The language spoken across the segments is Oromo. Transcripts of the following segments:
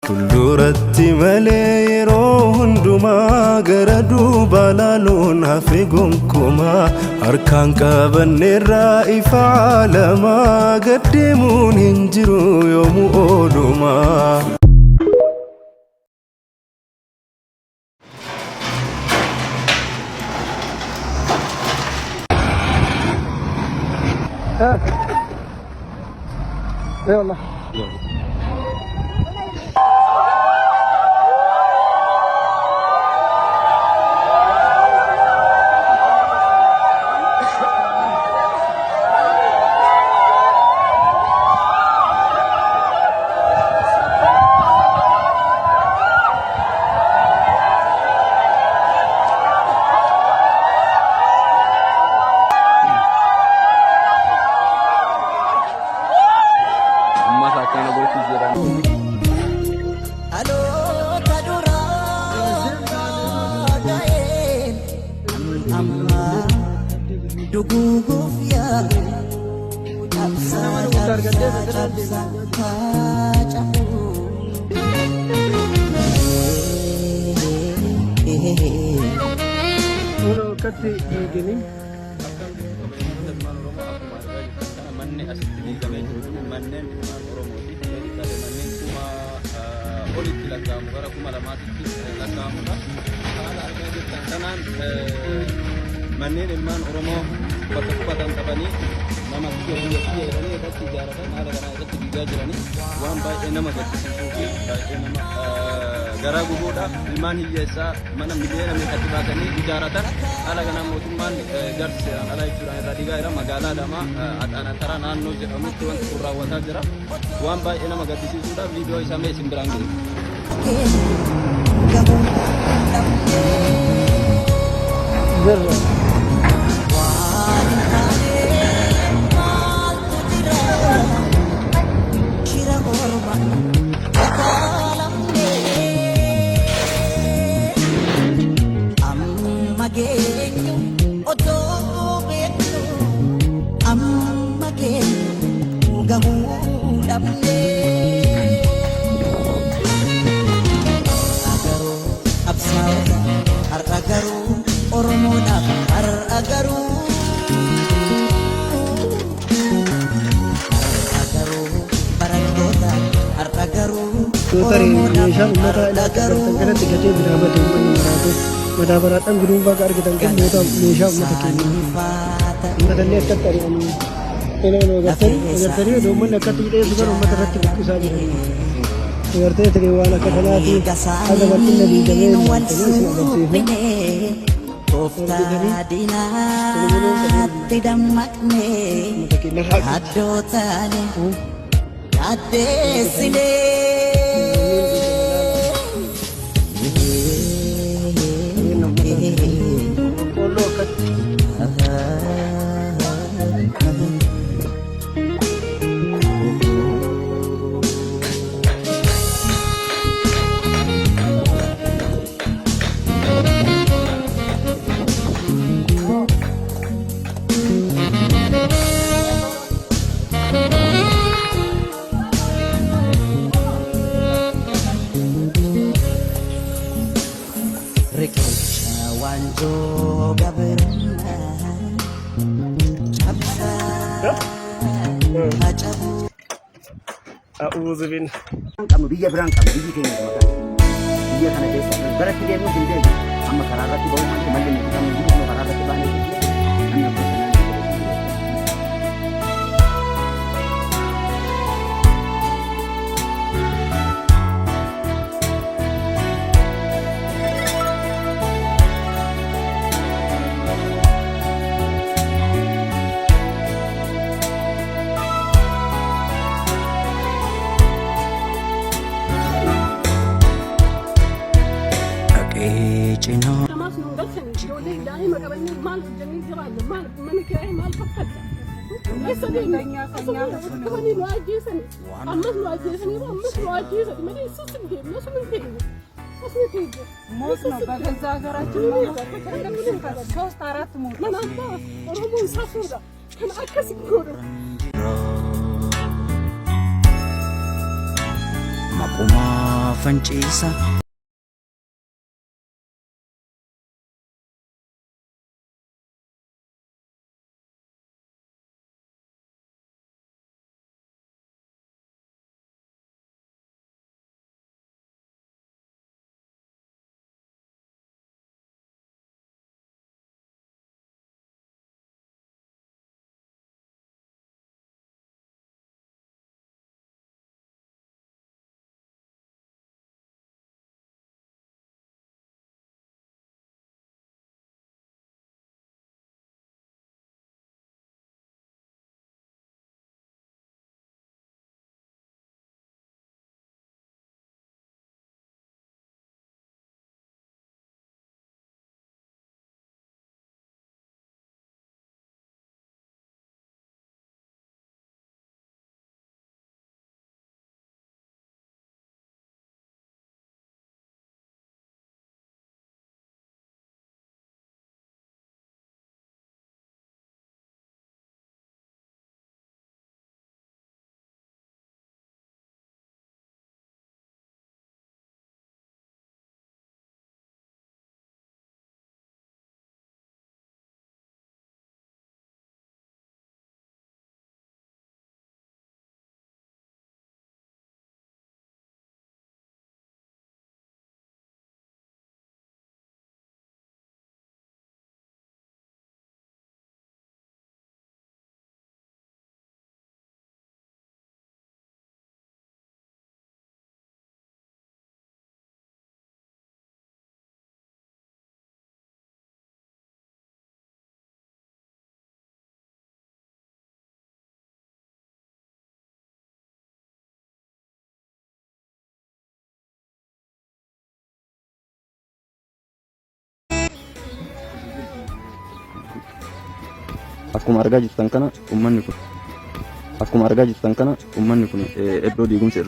Fuulduratti malee yeroo hundumaa gara duubaa laaluun hafe gonkumaa harkaan qabanneerraa ifa alamaa gad deemuun hin jiru yoomuu oolumaa. يلا Manneen ilmaan Oromoo bakka qubatan qabanii nama biyya jedhanii irratti ijaaratan haala kanaa irratti diigaa jiranii waan baay'ee nama gaddisiisuu fi baay'ee nama garaa gubuudha. Ilmaan hiyyeessaa mana miliyoona meeqatti baasanii ijaaratan haala kanaa mootummaan garsiidhaan alaa jechuudhaan irraa diigaa jira. Magaalaa Adamaa Axaanataraa naannoo jedhamutti wanti kun raawwataa jira. Waan baay'ee nama gaddisiisuudha. Viidiyoo isaa mee isin biraan ga'e. Madabaratan gudung bakar kita kan buat Malaysia umat kita. Umatnya dekat dari ini. Kalau agar tadi domen dekat itu juga umat terhati besar jadi. Agar tadi wala kehalati ada waktu nabi jangan أعوذ بالله. kamu biyya biraan qabu biyyi keenya maqaan biyya kana keessa baratti deemnu hin deemu amma karaa irratti ba'uu malee malli nuti kan nu karaa irratti baanee amma Makuma fancisa Akkuma argaa jirtan kana uummanni kun iddoo diigumsi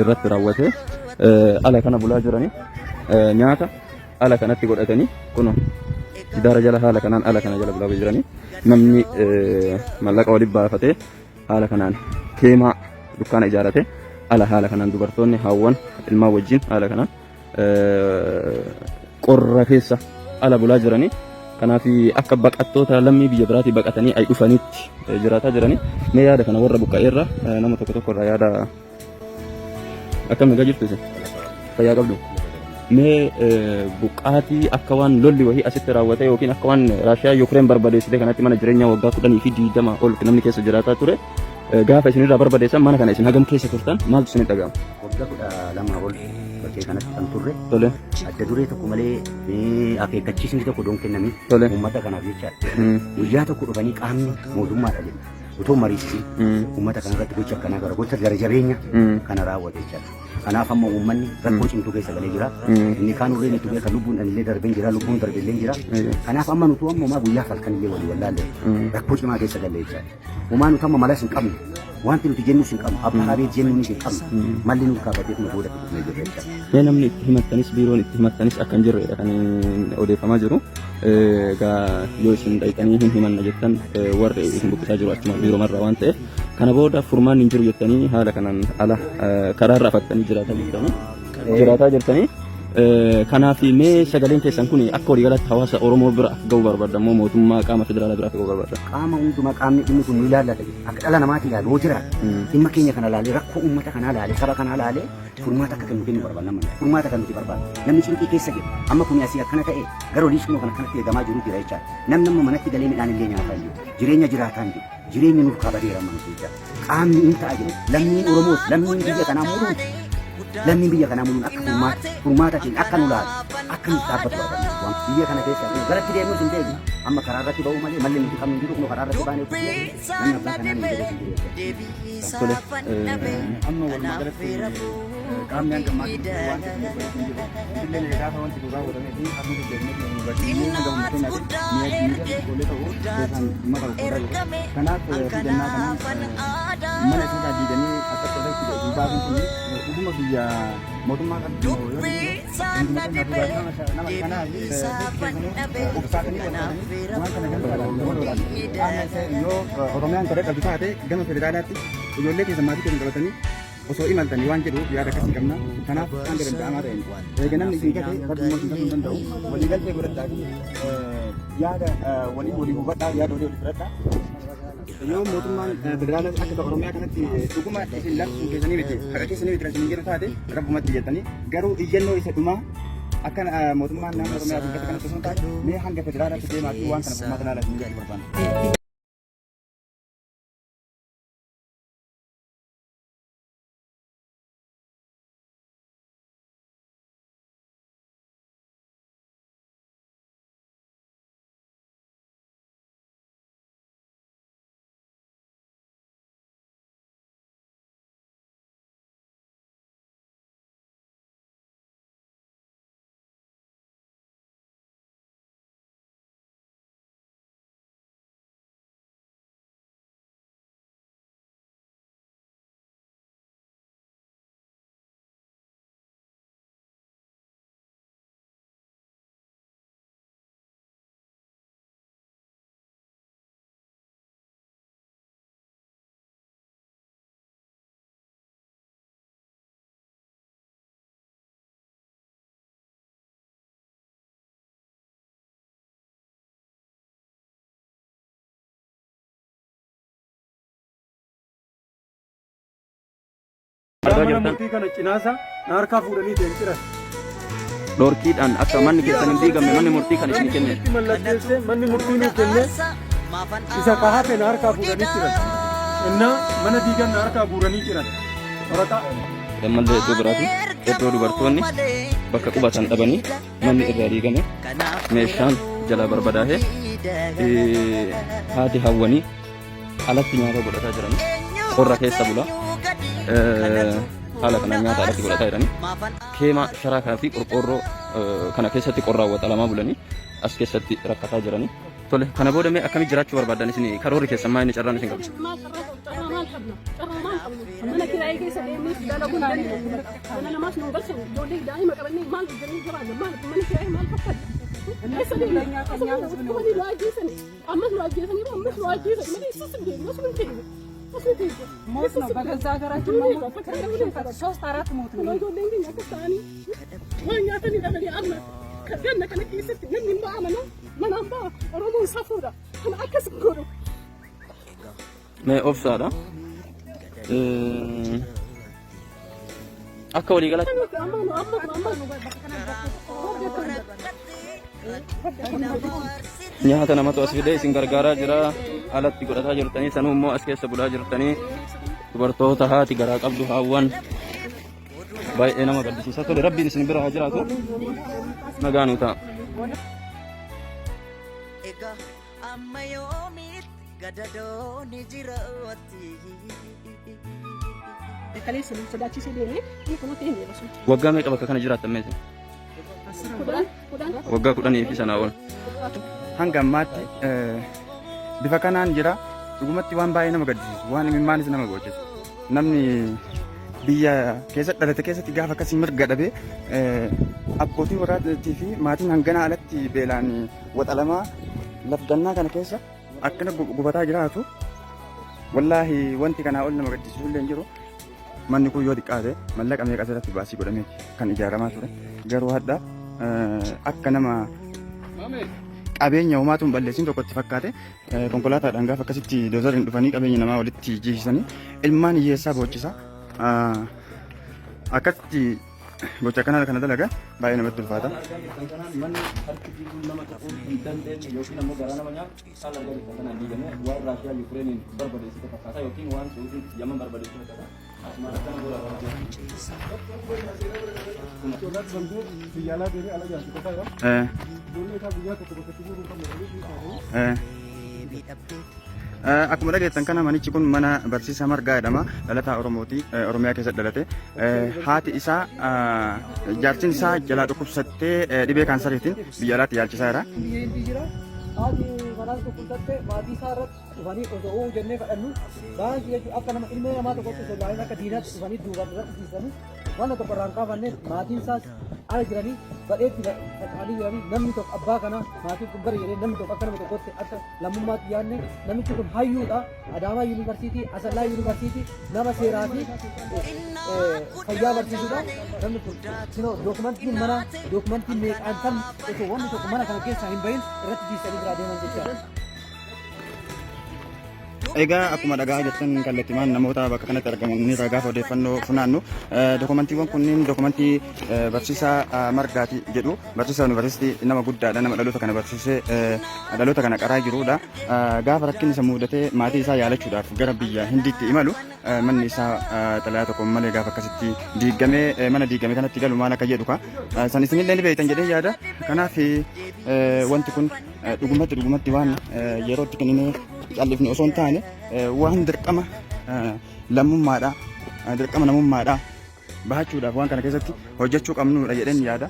irratti raawwate ala kana bulaa jirani nyaata ala kanatti godhatanii kun gidaara jala haala kanaan ala kana jala bulaa jirani namni mallaqa waliin baafatee haala kanaan keemaa dukkaana ijaarate ala haala kanaan dubartoonni haawwan ilmaan wajjin haala kanaan qorra keessa ala bulaa jirani. Kanaaf akka baqattoota lammii biyya biraatii baqatanii ay dhufanitti jiraataa jiranii mee yaada kana warra buqqa'eerra nama tokko irraa yaada akkam nagaa jirtu isin fayyaa qabdu mee buqqaatii akka waan lolli wahii asitti raawwate yookiin akka waan Raashiyaa Yuukireen barbadeessite kanatti mana jireenyaa waggaa 10 fi 20 ol namni keessa jiraataa ture gaafa isinirraa barbadeessan mana kana isin hagam keessa turtan maaltu isin dhaga'ama? Waggaa 12 ol bakkee kanatti kan turre adda duree tokko malee akeekkachiisni tokko doon kenname uummata kanaaf jecha guyyaa tokko dhufanii qaamni mootummaadha jedhu utoo mariisi uummata kana irratti gocha akkanaa gara gocha gara jabeenya kana raawwate jechuudha. Kanaaf amma uummanni rakkoo cimtuu keessa galee jira. Inni kaan urreen itti beeka lubbuun illee darbeen jira lubbuun darbellee jira. Kanaaf amma nuti amma guyyaa falkan illee walii wallaalle rakkoo cimaa keessa galee jira. Uumaan nuti amma malas hin qabne wanti nuti jennu hin qabne abbaa habeet jennu hin qabne malli nuti kaafatee nu booda dhufnee jirra jechuudha. Namni itti himattanis biiroon itti himattanis akka hin jirredha kan odeeffamaa jiru. Egaa yoo isin dhaqanii hin himanna jettan warri isin buqqisaa jiru achuma biiroomarraa waan ta'eef kana booda furmaan hin jiru jettanii haala kanaan ala karaarra afattanii jiraataa jirtanii. Kanaaf mee sagaleen keessan kun akka waliigalatti hawaasa Oromoo bira akka ga'u barbaadda moo mootummaa qaama federaalaa bira akka ga'u barbaadda? Qaama hundumaa qaamni dhimmi kun nu ilaallata akka dhala namaatti ilaalu yoo jira dhimma keenya kana ilaalee rakkoo uummata kanaa ilaalee saba kanaa ilaalee furmaata akka kennu barbaadna furmaata kan nuti barbaadna namni cinqii keessa jiru amma kun asii akkana ta'e gara olii sun kan akkanatti eegamaa jiru jira jechaadha namni amma manatti galee midhaan illee nyaataa jiru jireenya jiraataa jiru jireenya nuuf kaabadeera manatti jechaadha qaamni hin ta'a jiru lammiin Oromoos lammiin biyya kanaa muluun lammiin biyya kanaa muluun akka furmaata keenya akka nu laalu akka nu dhaabbatu barbaadna biyya kana keessa garatti deemnus hin deebiin amma karaa irratti ba'uu malee malli nuti qabnu jiru kun karaa irratti baanee namni abbaa kanaa ni jedhee amma walumaa galatti qaamni hanga maatii waan illee gaafa wanti duraa godhamee fi akka nuti deemnee yuunivarsiitii hanga humnateenyaatti mi'a ta'uu keessaan dhimma barbaada kanaaf fidannaa kanaan mana isaa diiganii akka irratti baasan kun dhuguma biyya mootummaa kan nama kanaaf obsaatanii waan kana gama yoo Oromiyaan kada qabdu taate gama federaalaatti ijoollee keessa maatii keessa qabatanii osoo imaltanii waan jedhuuf yaada akkasii qabna kanaaf kan danda'amaa ta'een eega namni isin gate rabbuma isin galuu danda'u waliigaltee godhadhaa yaada walii hubadhaa yaada walii fudhadhaa yoo mootummaan federaalaa akka Oromiyaa kanatti dhuguma isin labsuun keessanii miti haqa keessanii miti isin jedhu taate rabbumatti jettanii garuu iyyannoo isa dhumaa akka mootummaan naannoo Oromiyaa biyya kanatti osoo hin taane mee hanga federaalaatti deemaa fi waan kana furmaata ilaalaa isin jedhu barbaanna. Mana murtii kana cinaasa na harkaa fuudhanii ta'e jiran. Dhorkiidhaan akka manni keessan hin diigamne manni murtii kan isin kenne. Mallatteessee manni murtii nuuf kenne isa kahafe na harkaa fuudhanii jiran. Innaa mana diigan na harkaa guuranii jiran. Waraqaa. Ammallee iddoo biraati iddoo dubartoonni bakka qubatan dhabanii manni irraa diigame meeshaan jala barbadaa'ee haati hawwanii alatti nyaata godhataa jiran qorra keessa bula. Haala kana nyaata alatti godhataa jiranii keema sharaa fi qorqoorroo kana keessatti qorraawwata lamaa bulanii as keessatti rakkataa jiranii. Tole kana booda mee akkamii jiraachuu barbaadan isin karoorri keessan maa inni carraan isin qabdu? Mana kiraayee keessa deemnee dhala gunaanii mana namaas nu galchan ijoollee daa'ima qabannee maal jedhanii jiraanna maal mana kiraayee maal fakkata? Eessa deemnee akkasumatti nu ajjeesanii ammas nu ajjeesanii ammas nu ajjeesanii malee isus hin deemne osoo hin deemne. ሞት ነው በገዛ ሀገራችን ሶስት አራት ሞት ነው obsaadha akka walii galatti nyaata namatu as fidee isin gargaaraa jira alatti godhataa jirtanii sanuu immoo as keessa bulaa jirtanii dubartoota haati garaa qabdu haawwan baay'ee nama gaddisiisa. Tole rabbiin isin bira haa jiraatu nagaan ta'a. Kalees sodaachisee deemee inni kun ta'e hin rasu. Waggaa meeqa bakka kana jiraattan meeshaa? Waggaa 10 fi sanaa ol. Hanga ammaatti bifa kanaan jira. Dhugumatti waan baay'ee nama gaddisiisu, waan imimmaanis nama gochisa. Namni biyya keessa dhalate keessatti gaafa akkasii mirga dhabee abbootii warraatii fi maatiin hanganaa alatti beelaan waxalamaa lafdannaa kana keessa akkana gubataa jiraatu. Wallaahi wanti kanaa ol nama gaddisiisu illee hin jiru. Manni kun yoo xiqqaate mallaqa meeqa asirratti baasii godhamee kan ijaaramaa ture. Garuu hadda akka nama qabeenya uumaatu hin balleessin tokkotti fakkaate konkolaataadhaan gaafa akkasitti doozariin dhufanii qabeenya namaa walitti jiisanii ilmaan hiyyeessaa boochisaa akkatti gocha kana dalaga baay'ee namatti ulfaata. Akkuma dhageettan kana manichi kun mana barsiisaa Margaa jedhama. Dhalataa Oromooti. Oromiyaa keessatti dhalate. Haati isaa jaartiin isaa jalaa dhukkubsattee dhibee kaansariitiin biyya alaatti yaalchisaa jira. Haati manaan dhukkubsattee maatii isaa irratti dhufanii osoo jennee kadhannu baay'ee jechuudha akka nama ilmee namaa tokkotti osoo baay'een akka diinaatti dhufanii duubaan irratti ciisanii waan tokko irraan kaafanneef maatiin isaas ala jiranii badheetti faca'anii jiranii namni tokko abbaa kana maatiin kun gara jedhee namni tokko akka nama tokkotti akka lammummaatti yaadne namichi kun hayyuudha Adaamaa yuunivarsiitii Asallaa yuunivarsiitii nama seeraa fi fayyaa barsiisuudha namni kun dookumantiin mana dookumantiin meeqaan kan osoo wanni tokko mana kana keessaa hin bahin irratti jiisanii biraa deeman jechaadha. Egaa akkuma dhagaa jettan kallattimaan namoota bakka kanatti argaman irraa gaafa odeeffannoo funaannu dokumantiiwwan kunniin dokumantii barsiisaa Margaati jedhu. Barsiisaa yuunivarsiitii nama guddaadha, nama dhaloota kana barsiisee dhaloota kana qaraa jirudha. Gaafa rakkinni isa mudatee maatii isaa yaalachuudhaaf gara biyya Hindiitti imalu manni isaa xalayaa tokko malee gaafa akkasitti diigamee mana diigame kanatti galu maal akka jedhu san isinillee ni beektan jedhee yaada. Kanaaf wanti kun dhugumatti waan yerootti kennine callifni osoo hin taane waan dirqama lammummaadha dirqama namummaadha bahachuudhaaf waan kana keessatti hojjechuu qabnudha jedheen yaada.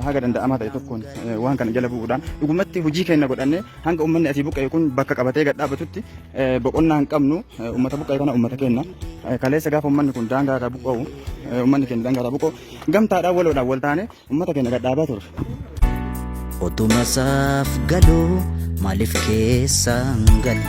Haga danda'amaa ta'e tokkoon waan kana jala bu'uudhaan dhugumatti hojii keenya godhannee hanga uummanni asii buqqa'e kun bakka qabatee gad dhaabatutti boqonnaa hin qabnu. Uummata buqqa'e kana uummata keenya kaleessa gaafa uummanni kun daangaa irraa buqqa'u uummanni keenya daangaa irraa buqqa'u gamtaadhaan waloodhaan wal taane uummata keenya gad dhaabaa ture. Otuma isaaf galuu maaliif keessa hin galle?